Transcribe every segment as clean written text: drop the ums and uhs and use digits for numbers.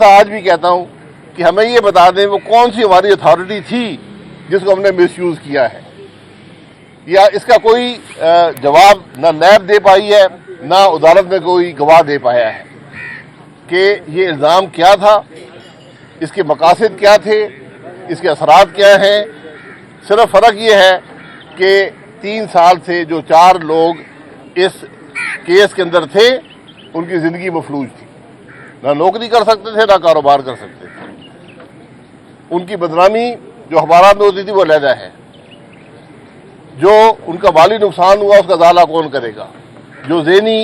आज भी कहता हूं कि हमें ये बता दें वो कौन सी हमारी अथॉरिटी थी जिसको हमने मिसयूज किया है, या इसका कोई जवाब ना नैब दे पाई है ना अदालत में कोई गवाह दे पाया है कि ये इल्ज़ाम क्या था, इसके मकासद क्या थे, इसके असरात क्या हैं। सिर्फ फ़र्क ये है कि 3 साल से जो 4 लोग इस केस के अंदर थे उनकी ज़िंदगी मफलूज थी, ना नौकरी कर सकते थे ना कारोबार कर सकते थे। उनकी बदनामी जो अखबार में होती थी वो अलहदा है, जो उनका माली नुकसान हुआ उसका ज़ाला कौन करेगा, जो ज़हनी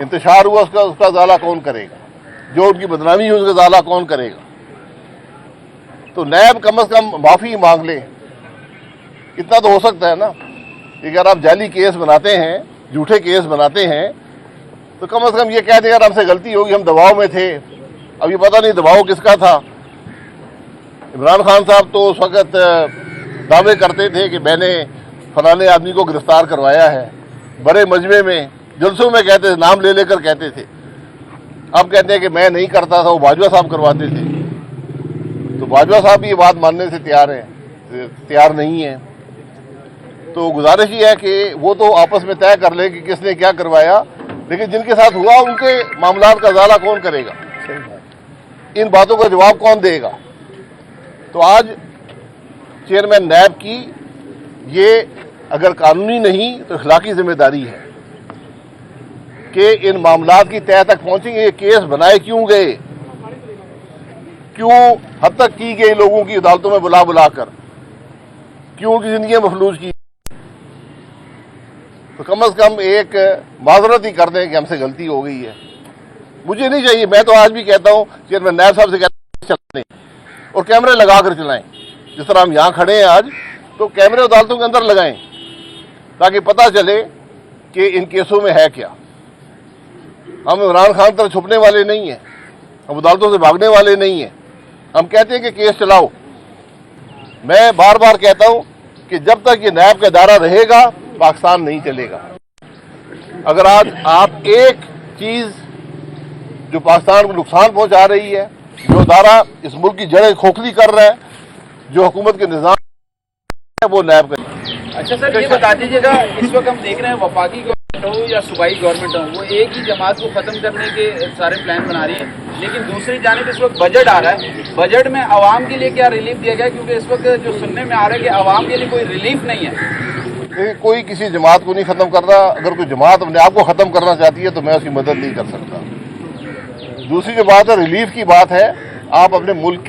इंतशार हुआ उसका ज़ाला कौन करेगा, जो उनकी बदनामी हुई उसका ज़ाला कौन करेगा। तो नैब कम अज़ कम माफ़ी मांग ले, इतना तो हो सकता है ना। अगर आप जाली केस बनाते हैं, झूठे केस बनाते हैं, तो कम अज़ कम ये कह दें यार हमसे गलती होगी, हम दबाव में थे। अब ये पता नहीं दबाव किसका था। इमरान खान साहब तो उस वक़्त दावे करते थे कि मैंने फलाने आदमी को गिरफ्तार करवाया है, बड़े मजमे में जलसों में कहते थे, नाम ले लेकर कहते थे। अब कहते हैं कि मैं नहीं करता था, वो बाजवा साहब करवाते थे। तो बाजवा साहब भी ये बात मानने से तैयार नहीं है। तो गुजारिश ये है कि वो तो आपस में तय कर ले कि किसने क्या करवाया, लेकिन जिनके साथ हुआ उनके मामलात का ज़ाला कौन करेगा, इन बातों का जवाब कौन देगा। तो आज चेयरमैन नैब की ये अगर कानूनी नहीं तो अखलाकी जिम्मेदारी है कि इन मामलात की तह तक पहुंचेंगे। ये केस बनाए क्यों गए, क्यों हद तक की गई लोगों की अदालतों में बुला बुला कर, क्यों उनकी जिंदगी महफूज की। तो कम अज़ कम एक माजरत ही कर दें कि हमसे गलती हो गई है। मुझे नहीं चाहिए, मैं तो आज भी कहता हूं चेयरमैन नैब साहब से कहते चलाएं और कैमरे लगा कर चलाएं। जिस तरह हम यहाँ खड़े हैं आज, तो कैमरे अदालतों के अंदर लगाएं ताकि पता चले कि इन केसों में है क्या। हम इमरान खान तरह छुपने वाले नहीं हैं, हम अदालतों से भागने वाले नहीं हैं। हम कहते हैं कि केस चलाओ। मैं बार बार कहता हूं कि जब तक ये नैब का दायरा रहेगा पाकिस्तान नहीं चलेगा। अगर आज आप एक चीज जो पाकिस्तान को नुकसान पहुंचा रही है, जो अदारा इस मुल्क की जड़ें खोखली कर रहा है, जो हुकूमत के निज़ाम है, वो नैब का। अच्छा सर, ये बता दीजिएगा, इस वक्त हम देख रहे हैं वफाकी गवर्नमेंट हो या सूबाई गवर्नमेंट हो, वो एक ही जमात को खत्म करने के सारे प्लान बना रही है, लेकिन दूसरी जानिब इस वक्त बजट आ रहा है। बजट में आवाम के लिए क्या रिलीफ दिया गया, क्योंकि इस वक्त जो सुनने में आ रहा है कि आवाम के लिए कोई रिलीफ नहीं है। कोई किसी जमात को नहीं खत्म कर रहा। अगर कोई जमात अपने आप को खत्म करना चाहती है तो मैं उसकी मदद नहीं कर सकता। दूसरी जो बात है रिलीफ की बात है, आप अपने मुल्क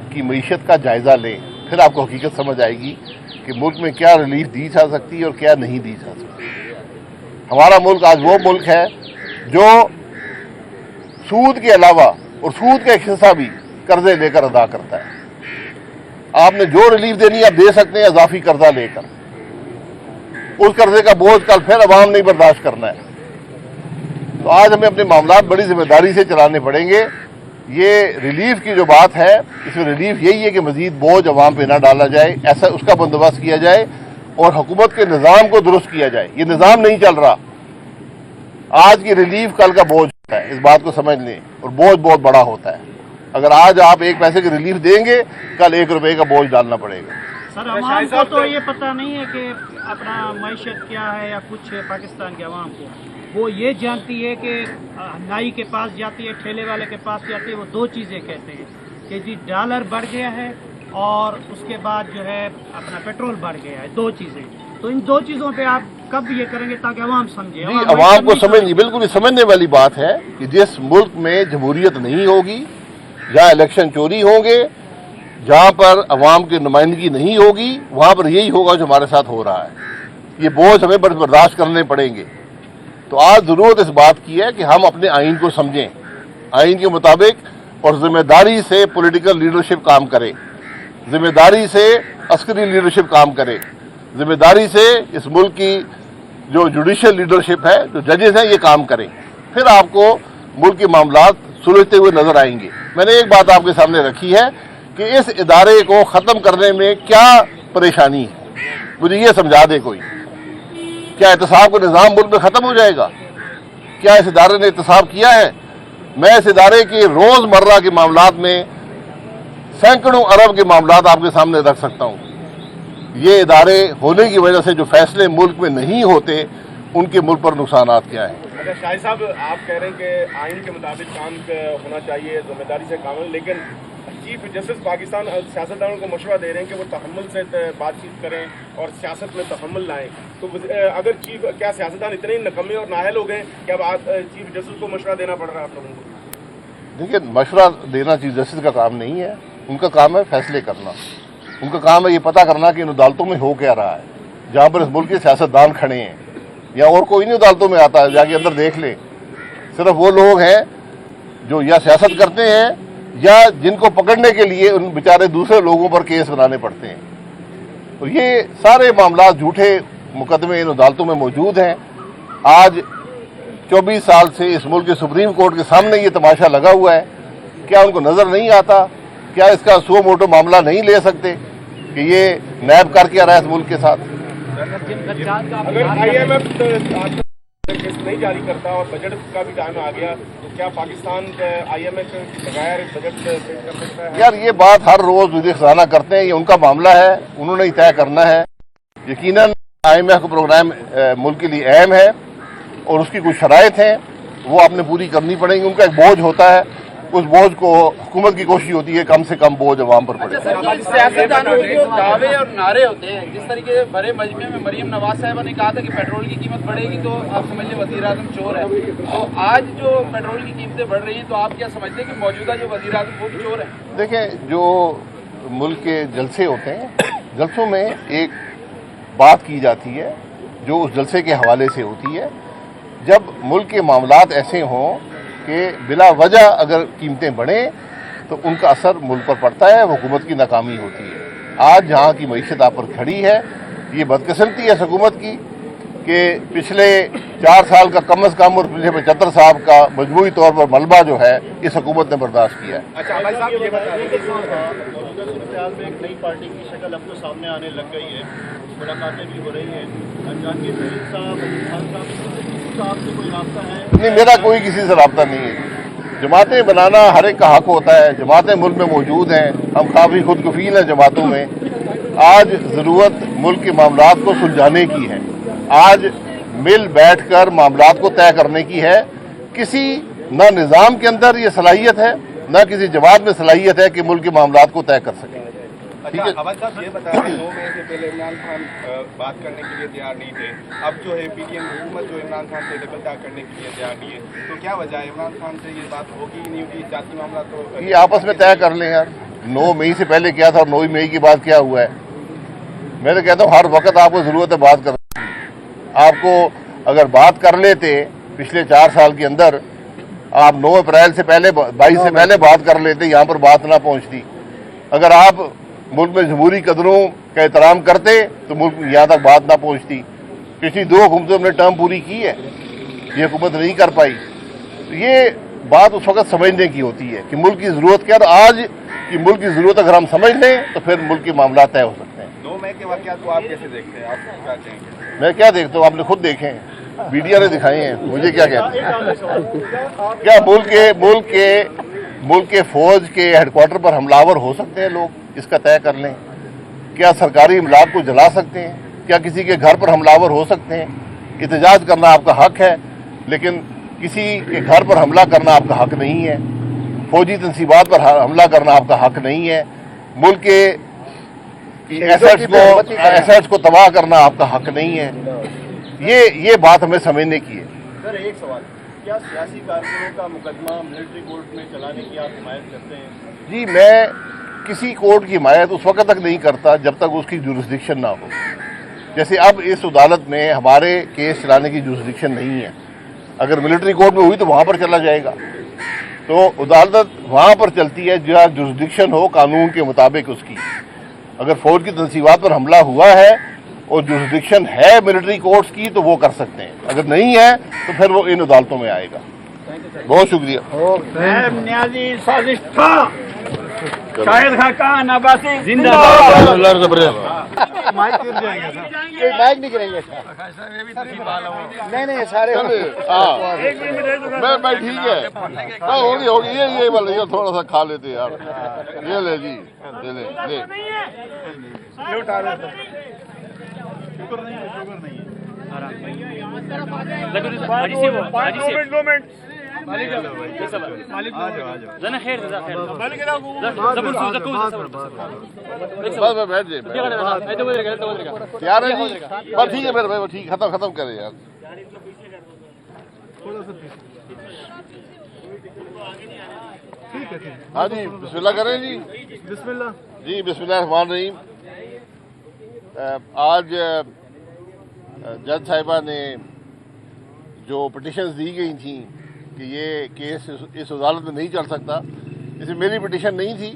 की मईशत का जायजा लें, फिर आपको हकीकत समझ आएगी कि मुल्क में क्या रिलीफ दी जा सकती है और क्या नहीं दी जा सकती। हमारा मुल्क आज वो मुल्क है जो सूद के अलावा और सूद का एक हिस्सा भी कर्जे लेकर अदा करता है। आपने जो रिलीफ देनी आप दे सकते हैं इजाफी कर्जा लेकर, उस कर्जे का बोझ कल फिर अवाम नहीं बर्दाश्त करना है। तो आज हमें अपने मामलात बड़ी जिम्मेदारी से चलाने पड़ेंगे। ये रिलीफ की जो बात है, इसमें रिलीफ यही है कि मजीद बोझ अवाम पे ना डाला जाए, ऐसा उसका बंदोबस्त किया जाए और हुकूमत के निज़ाम को दुरुस्त किया जाए। ये निज़ाम नहीं चल रहा। आज की रिलीफ कल का बोझ होता है, इस बात को समझ लें, और बोझ बहुत बड़ा होता है। अगर आज आप 1 पैसे की रिलीफ देंगे, कल 1 रुपए का बोझ डालना पड़ेगा। सर, अवाम को तो ये पता नहीं है कि अपना मैशत क्या है या कुछ है। पाकिस्तान के अवाम को वो ये जानती है कि नाई के पास जाती है, ठेले वाले के पास जाती है, वो 2 चीज़ें कहते हैं कि जी डॉलर बढ़ गया है और उसके बाद जो है अपना पेट्रोल बढ़ गया है। 2 चीज़ें। तो इन 2 चीज़ों पे आप कब ये करेंगे ताकि अवाम समझे? अवाम को समझ, बिल्कुल समझने वाली बात है कि जिस मुल्क में जमहूरियत नहीं होगी, जहाँ इलेक्शन चोरी होंगे, जहाँ पर अवाम की नुमाइंदगी नहीं होगी, वहाँ पर यही होगा जो हमारे साथ हो रहा है। ये बोझ हमें बर्दाश्त करने पड़ेंगे। तो आज ज़रूरत इस बात की है कि हम अपने आइन को समझें, आइन के मुताबिक, और जिम्मेदारी से पॉलिटिकल लीडरशिप काम करे, जिम्मेदारी से अस्करी लीडरशिप काम करे, जिम्मेदारी से इस मुल्क की जो जुडिशल लीडरशिप है, जो जजेस हैं, ये काम करें। फिर आपको मुल्क के मामलात सुलझते हुए नजर आएंगे। मैंने एक बात आपके सामने रखी है कि इस इदारे को ख़त्म करने में क्या परेशानी है, मुझे ये समझा दे कोई। क्या एहतसाब का निज़ाम मुल्क में ख़त्म हो जाएगा? क्या इस इदारे ने एहतसाब किया है? मैं इस इदारे के रोजमर्रा के मामलात में सैकड़ों अरब के मामलात आपके सामने रख सकता हूं। ये इदारे होने की वजह से जो फैसले मुल्क में नहीं होते, उनके मुल्क पर नुकसानात क्या हैं। अच्छा शाहिद साहब, आप कह रहे हैं कि आइन के मुताबिक काम होना चाहिए, जिम्मेदारी से काम हो, लेकिन चीफ जस्टिस पाकिस्तान सियासतदानों को मशवरा दे रहे हैं कि वो तहम्मुल से बातचीत करें और सियासत में तहम्मुल लाएं। तो अगर क्या सियासतदान इतने ही नकम्मे और नाहल हो गए कि अब चीफ जस्टिस को मशवरा देना पड़ रहा है आप लोगों को? देखिए, मशवरा देना चीफ जस्टिस का काम नहीं है, उनका काम है फैसले करना। उनका काम है ये पता करना कि इन अदालतों में हो क्या रहा है। जहाँ पर इस मुल्क के सियासतदान खड़े हैं या और कोई नहीं अदालतों में आता है, जाके अंदर देख ले, सिर्फ वो लोग हैं जो या सियासत करते हैं या जिनको पकड़ने के लिए उन बेचारे दूसरे लोगों पर केस बनाने पड़ते हैं। तो ये सारे मामला झूठे मुकदमे इन अदालतों में मौजूद हैं। आज 24 साल से इस मुल्क के सुप्रीम कोर्ट के सामने ये तमाशा लगा हुआ है। क्या उनको नजर नहीं आता? क्या इसका सो मोटो मामला नहीं ले सकते कि ये नैब कर क्या रहा है इस मुल्क के साथ? अगर IMF नहीं जारी करता और बजट का भी टाइम आ गया, तो क्या पाकिस्तान IMF के बगैर बजट पेश कर सकता है? यार, ये बात हर रोज वज़ीर ख़ज़ाना करते हैं, ये उनका मामला है, उन्होंने ही तय करना है। यकीनन IMF का प्रोग्राम मुल्क के लिए अहम है और उसकी कुछ शराइत हैं, वो आपने पूरी करनी पड़ेंगी। उनका एक बोझ होता है, उस बोझ को हुकूमत की कोशिश होती है कम से कम बोझ अवाम पर पड़े। सियासतदानों के जो दावे और नारे होते हैं, जिस तरीके से बड़े मजमे में मरीम नवाज साहिबा ने कहा था कि पेट्रोल की कीमत बढ़ेगी तो आप समझ लें वज़ीर आज़म चोर है। तो आज जो पेट्रोल की कीमतें बढ़ रही हैं, तो आप क्या समझते हैं कि मौजूदा जो वज़ीर आज़म वो भी चोर है? देखें, जो मुल्क के जलसे होते हैं, जलसों में एक बात की जाती है जो उस जलसे के हवाले से होती है। जब मुल्क के मामलात ऐसे हों कि बिला वजह अगर कीमतें बढ़ें तो उनका असर मुल्क पर पड़ता है, वो हुकूमत की नाकामी होती है। आज जहाँ की मईशत आप पर खड़ी है, ये बदकिस्मती है हुकूमत की कि पिछले 4 साल का कम अज़ कम और पिछले 75 साल का मजमूई तौर पर मलबा जो है इस हुकूमत ने बर्दाश्त किया है। अच्छा भाई साहब, ये बताइए में एक नई पार्टी की शक्ल अब तो सामने आने लग गई है, मुलाकातें भी हो रही हैं। जहांगीर तरीन साहब, खान साहब से कोई रास्ता है? नहीं, मेरा कोई किसी से रब्ता नहीं है। जमातें बनाना हर एक का हक होता है, जमातें मुल्क में मौजूद हैं, हम काफ़ी खुद कफील हैं जमातों में। आज ज़रूरत मुल्क के मामलात को सुलझाने की है, आज मिल बैठ कर मामलात को तय करने की है। किसी न निज़ाम के अंदर ये सलाहियत है, न किसी जमात में सलाहियत है कि मुल्क के मामलात को तय कर सके। ठीक है। हवाज साहब, ये बताएं, 9 मई से पहले इमरान खान बात करने के लिए तैयार नहीं थे, अब जो है PTM हुकूमत जो इमरान खान से डबल टॉक करने के लिए तैयार नहीं है, तो क्या वजह है? इमरान खान से ये बात होगी नहीं होगी? जाती मामला तो ये आपस में तय कर लें यार। 9 मई से पहले क्या था और 9 मई के बाद क्या हुआ है? मैं तो कहता हूँ हर वक्त आपको ज़रूरत है बात करने की। आपको अगर बात कर लेते पिछले 4 साल के अंदर, आप 9 अप्रैल से पहले 22 से पहले बात कर लेते, यहाँ पर बात ना पहुँचती। अगर आप मुल्क में जमहूरी कदरों का एहतराम करते तो मुल्क यहाँ तक बात ना पहुँचती। पिछली 2 हुकूमतों ने टर्म पूरी की है, ये हुकूमत नहीं कर पाई। तो ये बात उस वक्त समझने की होती है कि मुल्क की ज़रूरत क्या है। आज की मुल्क की ज़रूरत अगर हम समझ लें तो फिर मुल्क के मामला तय हो सकते हैं। 9 मई के वाक़यात को आप कैसे देखते हैं? आप क्या चाहेंगे? मैं क्या देखता हूँ, आपने खुद देखे हैं, मीडिया ने दिखाए हैं, मुझे क्या कहते हैं? क्या मुल्क के फौज के हेडक्वार्टर पर हमलावर हो सकते हैं लोग? इसका तय कर लें। क्या सरकारी इमलाक को जला सकते हैं? क्या किसी के घर पर हमलावर हो सकते हैं? एहतजाज करना आपका हक है, लेकिन किसी के घर पर हमला करना आपका हक नहीं है। फौजी तंसीबात पर हमला करना आपका हक नहीं है। मुल्क के एसेट्स को तबाह करना आपका हक नहीं है। ये बात हमें समझने की है। सर, एक सवाल, क्या सियासी कारकुनों का मुकदमा मिलिट्री कोर्ट में चलाने की आप हिमायत करते हैं? जी, मैं किसी कोर्ट की हिमायत उस वक्त तक नहीं करता जब तक उसकी जुरिस्डिक्शन ना हो। जैसे अब इस अदालत में हमारे केस चलाने की जुरिस्डिक्शन नहीं है। अगर मिलिट्री कोर्ट में हुई तो वहाँ पर चला जाएगा। तो अदालत वहाँ पर चलती है जहाँ जुरिस्डिक्शन हो कानून के मुताबिक उसकी। अगर फौज की तंसीबात पर हमला हुआ है और जुरिस्डिक्शन है मिलिट्री कोर्ट्स की तो वो कर सकते हैं, अगर नहीं है तो फिर वो इन अदालतों में आएगा। बहुत शुक्रिया। न्याजी साजिश था, शाहिद खान अब्बासी जिंदाबाद। माइक गिर जाएगा सर, कोई माइक नहीं गिरेंगे सर। नहीं सारे हाँ मैं ठीक है, हाँ होगी ये वाला, ये थोड़ा सा खा लेते यार, ये ले जी, ले बस बैठ जाए, तैयार है जी, बस ठीक है मेरे भाई, ठीक, खत्म करें यार। हाँ जी बिस्मिल्लाह करें जी, बिस्मिल्लाह जी बिस्मिल्लाहिर्रहमानिर्रहीम। आज जज साहिबा ने जो पिटिशन्स दी गई थी कि ये केस इस अदालत में नहीं चल सकता, इसमें मेरी पिटिशन नहीं थी,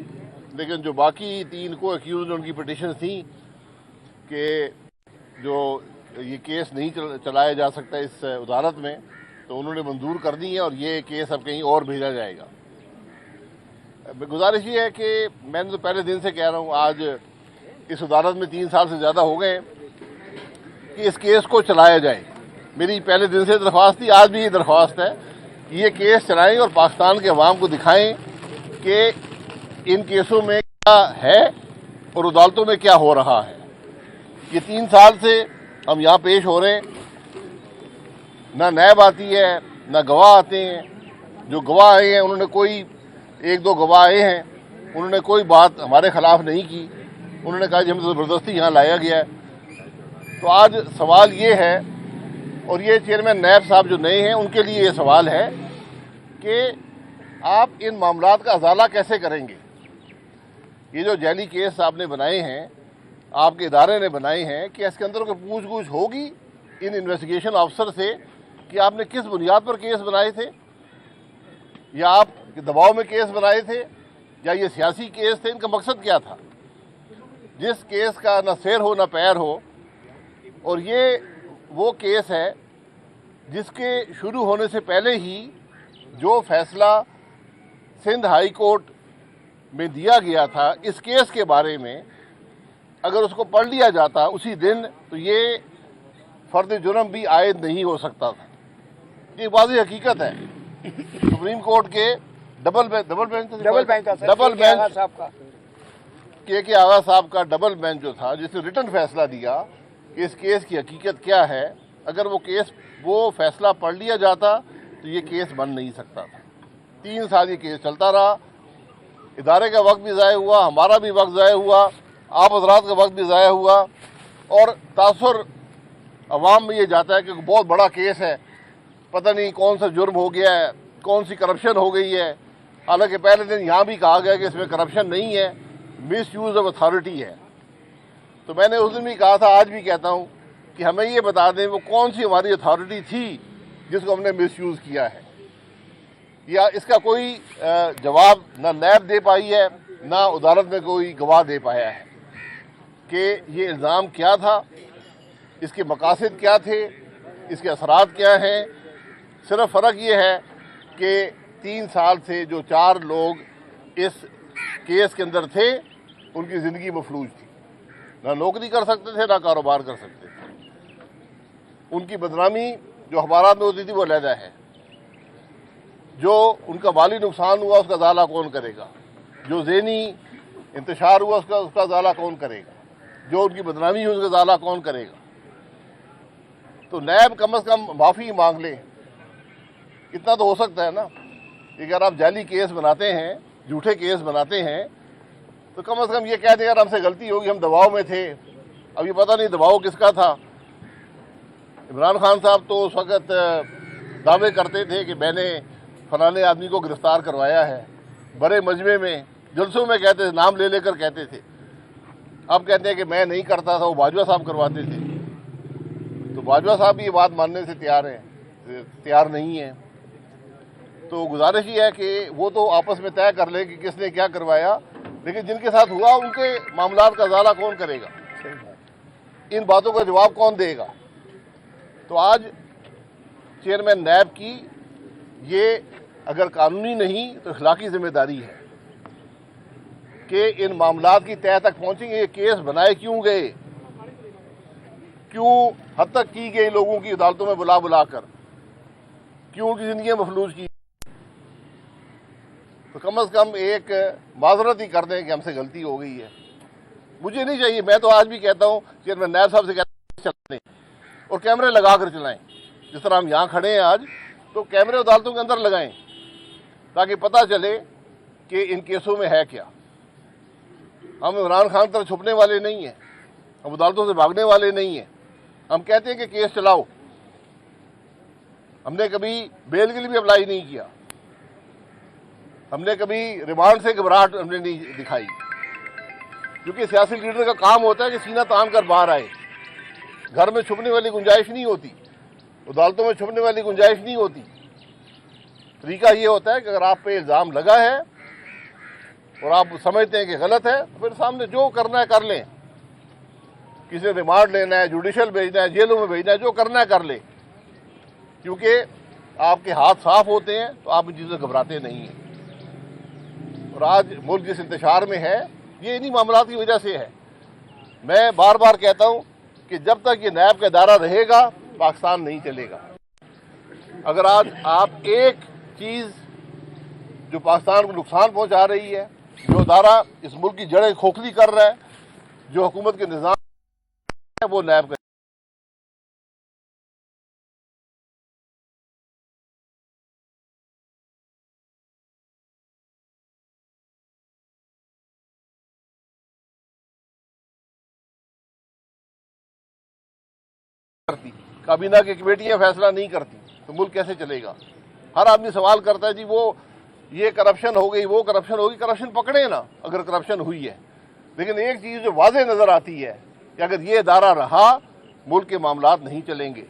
लेकिन जो बाकी 3 को एक्यूज उनकी पिटिशन थी कि जो ये केस नहीं चलाया जा सकता इस अदालत में, तो उन्होंने मंजूर कर दी है और ये केस अब कहीं और भेजा जाएगा। गुजारिश ये है कि मैंने तो पहले दिन से कह रहा हूँ, आज इस अदालत में 3 साल से ज़्यादा हो गए कि इस केस को चलाया जाए। मेरी पहले दिन से दरख्वास्त थी, आज भी ये दरख्वास्त है कि ये केस चलाएं और पाकिस्तान के अवाम को दिखाएं कि इन केसों में क्या है और अदालतों में क्या हो रहा है। ये 3 साल से हम यहाँ पेश हो रहे हैं, ना नैब आती है ना गवाह आते हैं। जो गवाह आए हैं उन्होंने कोई 1-2 गवाह आए हैं, उन्होंने कोई बात हमारे खिलाफ नहीं की, उन्होंने कहा कि हमें ज़बरदस्ती यहाँ लाया गया है। तो आज सवाल ये है, और ये चेयरमैन नैब साहब जो नए हैं उनके लिए ये सवाल है कि आप इन मामलात का अजाला कैसे करेंगे। ये जो जैली केस आपने बनाए हैं, आपके इदारे ने बनाए हैं, कि इसके अंदर कोई पूछ-गूछ होगी इन इन्वेस्टिगेशन ऑफिसर से कि आपने किस बुनियाद पर केस बनाए थे, या आप दबाव में केस बनाए थे, या ये सियासी केस थे, इनका मकसद क्या था। जिस केस का न सिर हो न पैर हो, और ये वो केस है जिसके शुरू होने से पहले ही जो फैसला सिंध हाई कोर्ट में दिया गया था इस केस के बारे में, अगर उसको पढ़ लिया जाता उसी दिन, तो ये फर्द जुर्म भी आयद नहीं हो सकता था। ये वाज़ेह हकीकत है। सुप्रीम कोर्ट के डबल बेंच के आगा साहब का डबल बेंच जो था, जिसने रिटन फैसला दिया कि इस केस की हकीकत क्या है, अगर वो फैसला पढ़ लिया जाता तो ये केस बन नहीं सकता था। 3 साल ये केस चलता रहा, इदारे का वक्त भी ज़ाया हुआ, हमारा भी वक्त ज़ाया हुआ, आप हज़रात का वक्त भी ज़ाया हुआ, और तासुर अवाम में ये जाता है कि बहुत बड़ा केस है, पता नहीं कौन सा जुर्म हो गया है, कौन सी करप्शन हो गई है। हालांकि पहले दिन यहाँ भी कहा गया कि इसमें करप्शन नहीं है, मिस यूज़ ऑफ अथॉरिटी है। तो मैंने उस दिन भी कहा था, आज भी कहता हूँ कि हमें ये बता दें वो कौन सी हमारी अथॉरिटी थी जिसको हमने मिस यूज़ किया है, या इसका कोई जवाब ना नैब दे पाई है ना अदालत में कोई गवाह दे पाया है कि ये इल्ज़ाम क्या था, इसके मकासद क्या थे, इसके असरात क्या हैं। सिर्फ फ़र्क ये है कि 3 साल से जो 4 लोग इस केस के अंदर थे उनकी ज़िंदगी मफलूज थी, ना नौकरी कर सकते थे ना कारोबार कर सकते थे। उनकी बदनामी जो अखबारात में होती थी वो अलहदा है, जो उनका माली नुकसान हुआ उसका अजाला कौन करेगा, जो ज़हनी इंतशार हुआ उसका अजाला कौन करेगा, जो उनकी बदनामी हुई उसका अजाला कौन करेगा। तो नैब कम अज़ कम माफ़ी मांग ले, इतना तो हो सकता है ना। अगर आप जाली केस बनाते हैं, झूठे केस बनाते हैं, तो कम अज़ कम ये कह दें यार हमसे गलती होगी, हम दबाव में थे। अब ये पता नहीं दबाव किसका था। इमरान खान साहब तो उस वक़्त दावे करते थे कि मैंने फलाने आदमी को गिरफ़्तार करवाया है, बड़े मजमे में जलसों में कहते थे, नाम ले लेकर कहते थे। अब कहते हैं कि मैं नहीं करता था, वो बाजवा साहब करवाते थे। तो बाजवा साहब ये बात मानने से तैयार नहीं है। तो गुजारिश ये है कि वो तो आपस में तय कर ले कि किसने क्या करवाया, लेकिन जिनके साथ हुआ उनके मामलात का अजाला कौन करेगा, इन बातों का जवाब कौन देगा। तो आज चेयरमैन नैब की ये अगर कानूनी नहीं तो अखलाकी जिम्मेदारी है कि इन मामलात की तह तक पहुँचेंगे। ये केस बनाए क्यों गए, क्यों हद तक की गई लोगों की अदालतों में बुला बुला कर, क्यों उनकी जिंदगी महफूज की, तो कम से कम एक माजरत ही कर दें कि हमसे गलती हो गई है। मुझे नहीं चाहिए, मैं तो आज भी कहता हूँ चेयरमैन नायब साहब से कहते हैं चलाएं और कैमरे लगा कर चलाएं। जिस तरह हम यहाँ खड़े हैं आज, तो कैमरे अदालतों के अंदर लगाएं ताकि पता चले कि इन केसों में है क्या। हम इमरान खान तरफ छुपने वाले नहीं हैं, हम अदालतों से भागने वाले नहीं हैं। हम कहते हैं कि केस चलाओ। हमने कभी बेल के लिए भी अप्लाई नहीं किया, हमने कभी रिमांड से घबराहट हमने नहीं दिखाई, क्योंकि सियासी लीडर का काम होता है कि सीना तान कर बाहर आए। घर में छुपने वाली गुंजाइश नहीं होती, अदालतों में छुपने वाली गुंजाइश नहीं होती। तरीका ये होता है कि अगर आप पे इल्ज़ाम लगा है और आप समझते हैं कि गलत है, तो फिर सामने जो करना है कर लें। किसी ने रिमांड लेना है, जुडिशल भेजना है, जेलों में भेजना है, जो करना है कर लें, क्योंकि आपके हाथ साफ होते हैं तो आप इन चीज़ों से घबराते नहीं हैं। और आज मुल्क जिस इंतशार में है, ये इन्हीं मामलात की वजह से है। मैं बार बार कहता हूँ कि जब तक ये नैब का इदारा रहेगा, पाकिस्तान नहीं चलेगा। अगर आज आप एक चीज़ जो पाकिस्तान को नुकसान पहुँचा रही है, जो इदारा इस मुल्क की जड़ें खोखली कर रहा है, जो हुकूमत के निज़ाम है, वो नैब का करती, काबीना की कमेटियां फैसला नहीं करती, तो मुल्क कैसे चलेगा। हर आदमी सवाल करता है जी वो ये करप्शन हो गई, वो करप्शन होगी। करप्शन पकड़े ना अगर करप्शन हुई है, लेकिन एक चीज़ जो वाज़ेह नज़र आती है कि अगर ये इदारा रहा, मुल्क के मामलात नहीं चलेंगे।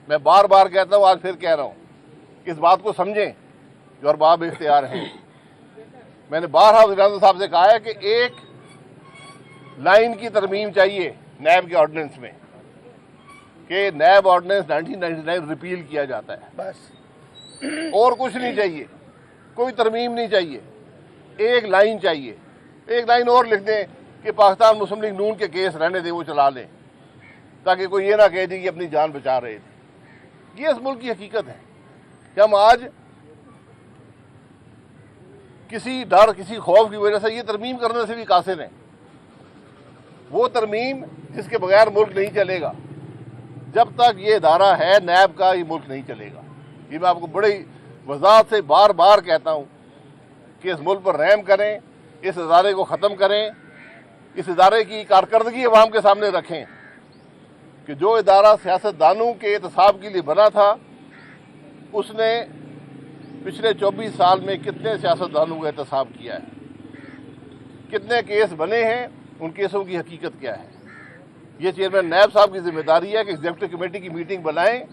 मैं बार बार कहता हूँ, आज फिर कह रहा हूँ, इस बात को समझें जो अरबाब इख्तियार हैं। मैंने बारहा वज़ीर साहब से कहा है कि एक लाइन की तरमीम चाहिए नैब के ऑर्डिनेंस में, कि नैब ऑर्डिनेंस 1999 रिपील किया जाता है, बस। और कुछ नहीं चाहिए, कोई तरमीम नहीं चाहिए, एक लाइन चाहिए। एक लाइन और लिख दें कि पाकिस्तान मुस्लिम लीग नून के केस रहने दें, वो चला लें, ताकि कोई ये ना कह दी कि अपनी जान बचा रहे थे। ये इस मुल्क की हकीकत है कि हम आज किसी डर, किसी खौफ की वजह से ये तरमीम करने से भी कासिर हैं। वो तरमीम जिसके बगैर मुल्क नहीं चलेगा। जब तक ये इदारा है नैब का, ये मुल्क नहीं चलेगा। ये मैं आपको बड़ी वजाहत से बार बार कहता हूँ कि इस मुल्क पर रहम करें, इस इदारे को ख़त्म करें, इस इदारे की कारकर्दगी अवाम के सामने रखें कि जो इदारा सियासतदानों के एहतसाब के लिए बना था, उसने पिछले 24 साल में कितने सियासतदानों का एहतसाब किया है, कितने केस बने हैं, उन केसों की हकीकत क्या है। ये चेयरमैन नायब साहब की जिम्मेदारी है कि एग्जीक्यूटिव कमेटी की मीटिंग बुलाएं,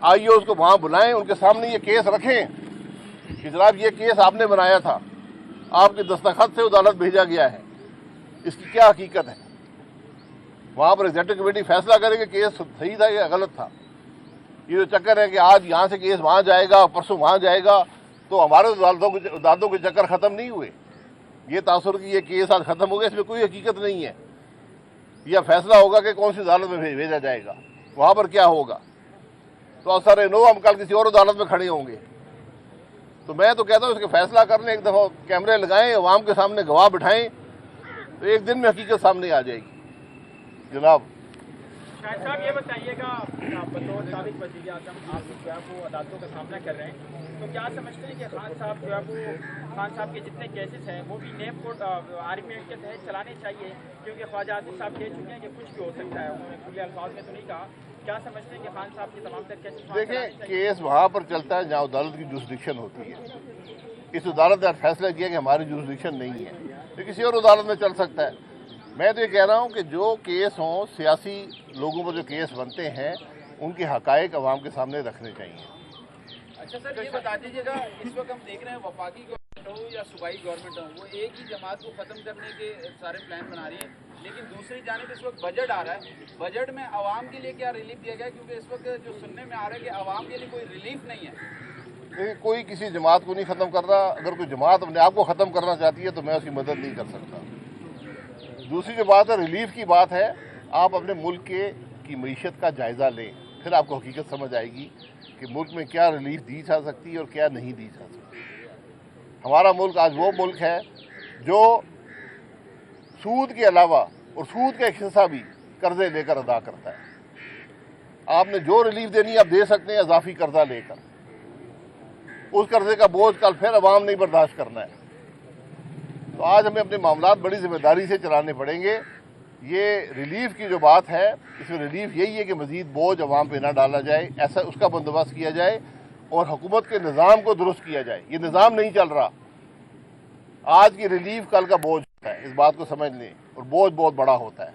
आईओ को वहाँ बुलाएं, उनके सामने ये केस रखें कि जनाब ये केस आपने बनाया था, आपके दस्तखत से अदालत भेजा गया है, इसकी क्या हकीकत है। वहाँ पर एग्जीक्यूटिव कमेटी फैसला करे कि केस सही था या गलत था। ये जो चक्कर है कि आज यहाँ से केस वहाँ जाएगा, परसों वहाँ जाएगा, तो हमारे अदालतों के चक्कर ख़त्म नहीं हुए। ये तासुर कि ये केस आज ख़त्म हो गया, इसमें कोई हकीकत नहीं है। यह फैसला होगा कि कौन सी अदालत में भेजा जाएगा, वहाँ पर क्या होगा। तो असर नो हम कल किसी और अदालत में खड़े होंगे। तो मैं तो कहता हूँ इसके फैसला करने एक दफ़ा कैमरे लगाएं, अवाम के सामने गवाह बिठाएं, तो एक दिन में हकीकत सामने आ जाएगी। जनाब शाहिद साहब ये बताइएगा, बतौर साबिक वज़ीर आज़म आप जो है वो अदालतों का सामना कर रहे हैं, तो क्या समझते हैं कि खान साहब जो है वो खान साहब के जितने केसेस हैं वो भी नेब कोर्ट आर्मी एक्ट के तहत चलाने चाहिए, क्योंकि ख्वाजा आसिफ साहब कह चुके हैं कि कुछ भी हो सकता है, उन्होंने खुले अल्फाज में तो नहीं कहा। क्या समझते हैं कि खान साहब के तमाम तर केसेस? देखिए, केस वहाँ पर चलता है जहाँ अदालत की जुरिस्डिक्शन होती है। इस अदालत ने फैसला किया कि हमारी जुरिस्डिक्शन नहीं है, तो किसी और अदालत में चल सकता है। मैं तो ये कह रहा हूँ कि जो केस हों, सियासी लोगों पर जो केस बनते हैं, उनके हकायक अवाम के सामने रखने चाहिए। अच्छा सर, ये बता दीजिएगा, इस वक्त हम देख रहे हैं वफाकी गवर्नमेंट हो या सूबाई गवर्नमेंट हो, वो एक ही जमात को ख़त्म करने के सारे प्लान बना रही है, लेकिन दूसरी जानिब इस वक्त बजट आ रहा है। बजट में आवाम के लिए क्या रिलीफ दिया गया, क्योंकि इस वक्त जो सुनने में आ रहा है कि आवाम के लिए कोई रिलीफ नहीं है। देखिए, कोई किसी जमात को नहीं ख़त्म कर रहा। अगर कोई जमात अपने आप को ख़त्म करना चाहती है तो मैं उसकी मदद नहीं कर सकता। दूसरी जो बात है, रिलीफ की बात है, आप अपने मुल्क के की मीशत का जायज़ा लें, फिर आपको हकीकत समझ आएगी कि मुल्क में क्या रिलीफ दी जा सकती है और क्या नहीं दी जा सकती। हमारा मुल्क आज वो मुल्क है जो सूद के अलावा और सूद का एक हिस्सा भी कर्जे लेकर अदा करता है। आपने जो रिलीफ देनी है आप दे सकते हैं इजाफी कर्जा लेकर, उस कर्जे का बोझ कल फिर अवाम नहीं बर्दाश्त करना है। तो आज हमें अपने मामलात बड़ी जिम्मेदारी से चलाने पड़ेंगे। ये रिलीफ की जो बात है, इसमें रिलीफ यही है कि मजीद बोझ अवाम पे ना डाला जाए, ऐसा उसका बंदोबस्त किया जाए और हुकूमत के निज़ाम को दुरुस्त किया जाए। ये निज़ाम नहीं चल रहा, आज की रिलीफ कल का बोझ होता है, इस बात को समझ लें, और बोझ बहुत बड़ा होता है।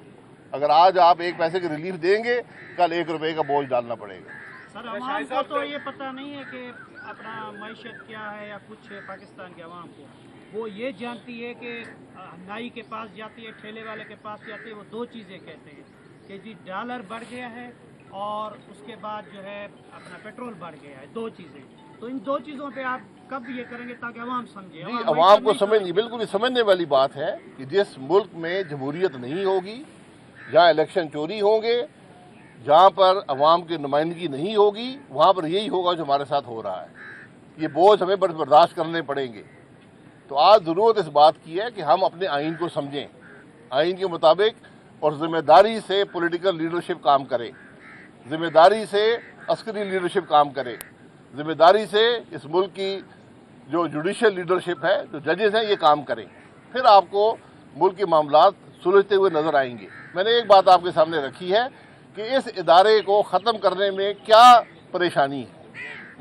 अगर आज आप 1 पैसे की रिलीफ देंगे, कल 1 रुपये का बोझ डालना पड़ेगा। सर अवाम को तो ये पता नहीं है कि अपना मैशत क्या है या कुछ है। पाकिस्तान के अवाम को वो ये जानती है कि नाई के पास जाती है, ठेले वाले के पास जाती है, वो 2 चीज़ें कहते हैं कि जी डॉलर बढ़ गया है और उसके बाद जो है अपना पेट्रोल बढ़ गया है, 2 चीज़ें। तो इन 2 चीज़ों पे आप कब ये करेंगे ताकि अवाम समझे? अवाम को समझनी बिल्कुल समझने वाली बात है कि जिस मुल्क में जमहूरियत नहीं होगी, जहाँ इलेक्शन चोरी होंगे, जहाँ पर अवाम की नुमाइंदगी नहीं होगी, वहाँ पर यही होगा जो हमारे साथ हो रहा है। ये बोझ हमें बर्दाश्त करने पड़ेंगे। तो आज ज़रूरत इस बात की है कि हम अपने आइन को समझें, आइन के मुताबिक, और ज़िम्मेदारी से पॉलिटिकल लीडरशिप काम करे, ज़िम्मेदारी से अस्करी लीडरशिप काम करे, ज़िम्मेदारी से इस मुल्क की जो जुडिशल लीडरशिप है, जो जजेस हैं, ये काम करें। फिर आपको मुल्क के मामलात सुलझते हुए नज़र आएंगे। मैंने एक बात आपके सामने रखी है कि इस इदारे को ख़त्म करने में क्या परेशानी है,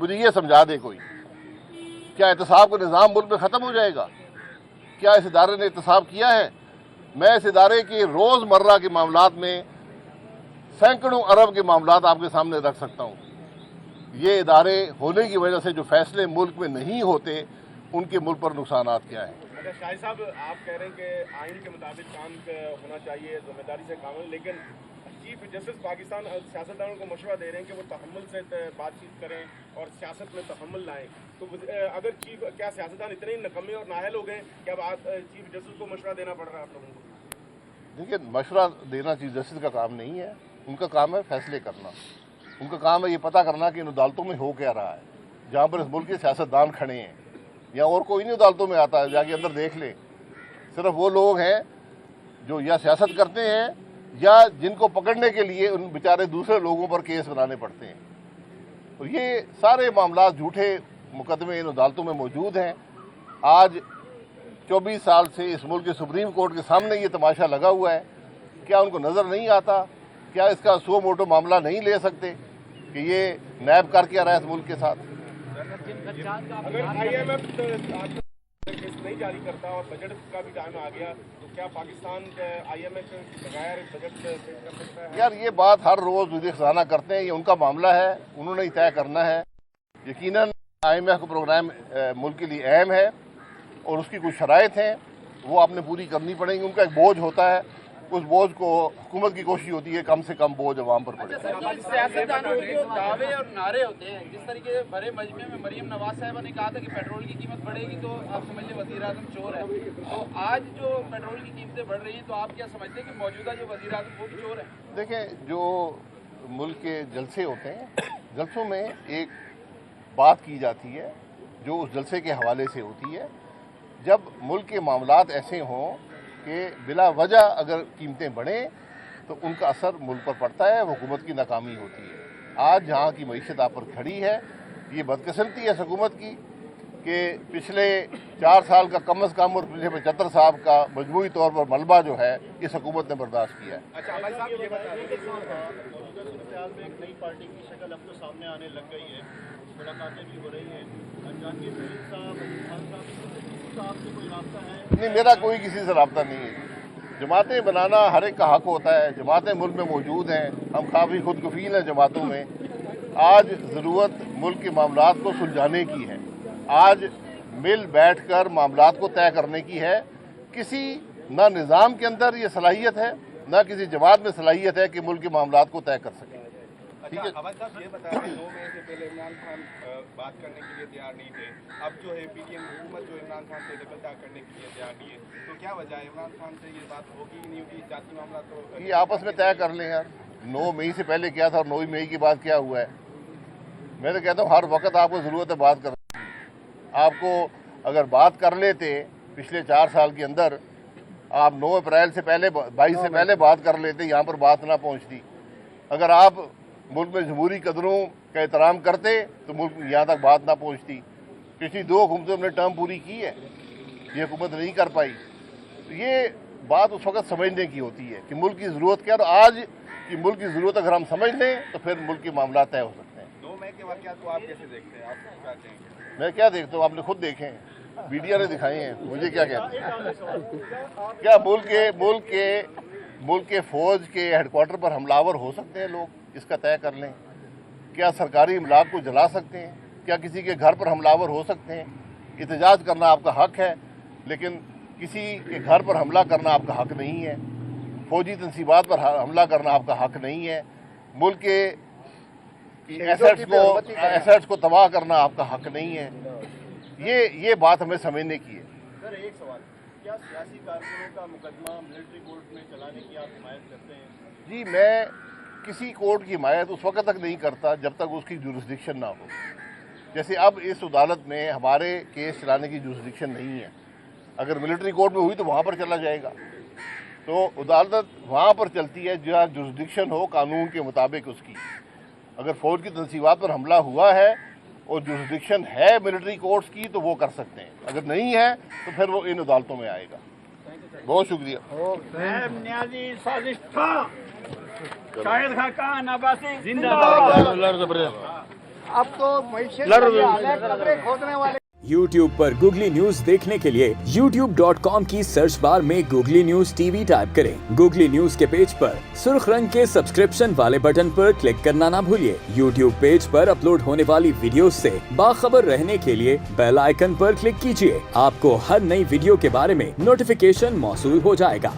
मुझे ये समझा दे कोई। क्या एहतसाब का निज़ाम मुल्क में ख़त्म हो जाएगा? क्या इस इदारे ने एहतसाब किया है? मैं इस इदारे के रोज़मर्रा के मामलात में सैकड़ों अरब के मामलात आपके सामने रख सकता हूँ। ये इदारे होने की वजह से जो फैसले मुल्क में नहीं होते, उनके मुल्क पर नुकसानात क्या हैं। अच्छा शाहिद साहब, आप कह रहे हैं कि आइन के मुताबिक काम होना चाहिए, जिम्मेदारी से काम, लेकिन चीफ जस्टिस पाकिस्तान सियासतदानों को मशवरा दे रहे हैं कि वो तहम्मुल से बातचीत करें और सियासत में तहम्मुल लाएं। तो अगर क्या सियासतदान इतने ही नकम्मे और नाहल हो गए कि अब चीफ जस्टिस को मशवरा देना पड़ रहा है आप लोगों को? देखिए, मशवरा देना चीफ जस्टिस का काम नहीं है, उनका काम है फैसले करना। उनका काम है ये पता करना कि इन अदालतों में हो क्या रहा है। जहाँ पर इस मुल्क के सियासतदान खड़े हैं, या और कोई नहीं अदालतों में आता है, जाके अंदर देख लें। सिर्फ वो लोग हैं जो या सियासत करते हैं या जिनको पकड़ने के लिए उन बेचारे दूसरे लोगों पर केस बनाने पड़ते हैं। और ये सारे मामला झूठे मुकदमे इन अदालतों में मौजूद हैं। आज 24 साल से इस मुल्क के सुप्रीम कोर्ट के सामने ये तमाशा लगा हुआ है। क्या उनको नज़र नहीं आता? क्या इसका सो मोटो मामला नहीं ले सकते कि ये नैब कर क्या रहा है इस मुल्क के साथ? अगर IMF नहीं जारी करता और बजट का भी टाइम आ गया, तो क्या पाकिस्तान IMF बगैर बजट कर सकता है? यार, ये बात हर रोज़ वज़ीर ख़ज़ाना करते हैं, ये उनका मामला है, उन्होंने ही तय करना है। यकीनन IMF का प्रोग्राम मुल्क के लिए अहम है और उसकी कुछ शराइत हैं, वो आपने पूरी करनी पड़ेंगी। उनका एक बोझ होता है, उस बोझ को हुकूमत की कोशिश होती है कम से कम बोझ अवाम पर पड़े। सियासतदानों के जो दावे और नारे होते हैं, जिस तरीके से भरे मजमे में मरीम नवाज साहिबा ने कहा था कि पेट्रोल की कीमत बढ़ेगी तो आप समझ लें वज़ीर आज़म चोर है। तो आज जो पेट्रोल की कीमतें बढ़ रही हैं, तो आप क्या समझते हैं कि मौजूदा जो वज़ीर आज़म वो भी चोर है? देखें, जो मुल्क के जलसे होते हैं, जलसों में एक बात की जाती है जो उस जलसे के हवाले से होती है। जब मुल्क के मामलात ऐसे हों कि बिला वजह अगर कीमतें बढ़ें तो उनका असर मुल्क पर पड़ता है, हुकूमत की नाकामी होती है। आज जहाँ की मईशत आप पर खड़ी है, ये बदकिस्मती है हुकूमत की कि पिछले 4 साल का कम अज़ कम और पिछले 75 साल का मजमूई तौर पर मलबा जो है इस हुकूमत ने बर्दाश्त किया है। अच्छा भाई साहब, ये बताइए कि में एक नई पार्टी की शक्ल अब तो सामने आने लग गई है, मुलाकातें भी हो रही हैं। जहांगीर तरीन साहब, खान साहब से कोई रास्ता है? नहीं, मेरा कोई किसी से रब्ता नहीं है। जमातें बनाना हर एक का हक होता है, जमातें मुल्क में मौजूद हैं, हम काफ़ी खुद कफील हैं जमातों में। आज ज़रूरत मुल्क के मामलात को सुलझाने की है, आज मिल बैठ कर मामलात को तय करने की है। किसी ना निज़ाम के अंदर ये सलाहियत है, ना किसी जमात में सलाहियत है कि मुल्क के मामलात को तय कर सके। ठीक है। अवध साहब, ये बताया कि 9 मई से पहले इमरान खान बात करने के लिए तैयार नहीं थे। अब जो है PTM हुकूमत जो इमरान खान से दखलता करने के लिए तैयार नहीं है, तो क्या वजह है? इमरान खान से ये बात होगी नहीं होगी? जाती मामला तो ये आपस में तय कर लें यार। 9 मई से पहले क्या था और 9 मई के बाद क्या हुआ है। मैं तो कहता हूँ हर वक्त आपको ज़रूरत है बात करने की। आपको अगर बात कर लेते पिछले 4 साल के अंदर, आप 9 अप्रैल से पहले 22 से पहले बात कर लेते, यहाँ पर बात ना पहुँचती। अगर आप मुल्क में जमहूरी कदरों का एहतराम करते तो मुल्क यहाँ तक बात ना पहुँचती। पिछली 2 हुकूमतों ने टर्म पूरी की है, ये हुकूमत नहीं कर पाई। तो ये बात उस वक्त समझने की होती है कि मुल्क की ज़रूरत क्या है, और आज की मुल्क की ज़रूरत अगर हम समझ लें तो फिर मुल्क के मामला तय हो सकते हैं। 9 मई के वाक़यात को आप कैसे देखते हैं, आप क्या कहेंगे? मैं क्या देखता हूँ, आपने खुद देखे हैं, मीडिया ने दिखाए हैं, मुझे क्या कहते हैं। क्या मुल्क के फौज के हेडक्वार्टर पर हमलावर हो सकते हैं लोग, इसका तय कर लें। क्या सरकारी इमलाक को जला सकते हैं? क्या किसी के घर पर हमलावर हो सकते हैं? एहतजाज करना आपका हक है, लेकिन किसी के घर पर हमला करना आपका हक नहीं है। फौजी तनसीबात पर हमला करना आपका हक नहीं है। मुल्क के एसेट्स को तबाह करना आपका हक नहीं है। ये बात हमें समझने की है। सर एक सवाल, क्या सियासी कारकुनों का मुकदमा मिलिट्री कोर्ट में चलाने की आप हिमायत करते हैं? जी, मैं किसी कोर्ट की हिमायत उस वक्त तक नहीं करता जब तक उसकी जुरिस्डिक्शन ना हो। जैसे अब इस अदालत में हमारे केस चलाने की जुरिस्डिक्शन नहीं है। अगर मिलिट्री कोर्ट में हुई तो वहाँ पर चला जाएगा। तो अदालत वहाँ पर चलती है जहाँ जुरिस्डिक्शन हो कानून के मुताबिक उसकी। अगर फौज की तनसीबात पर हमला हुआ है और जुरिस्डिक्शन है मिलिट्री कोर्ट्स की तो वो कर सकते हैं, अगर नहीं है तो फिर वो इन अदालतों में आएगा। बहुत शुक्रिया। नियाजी साजिश था, शाहिद खान अब्बासी जिंदाबाद। अब तो खोदने वाले YouTube पर गूगली न्यूज देखने के लिए youtube.com की सर्च बार में गूगली न्यूज टीवी टाइप करें। गूगली न्यूज के पेज पर सुर्ख रंग के सब्सक्रिप्शन वाले बटन पर क्लिक करना ना भूलिए। YouTube पेज पर अपलोड होने वाली वीडियोस से बाखबर रहने के लिए बेल आइकन पर क्लिक कीजिए। आपको हर नई वीडियो के बारे में नोटिफिकेशन मौसूल हो जाएगा।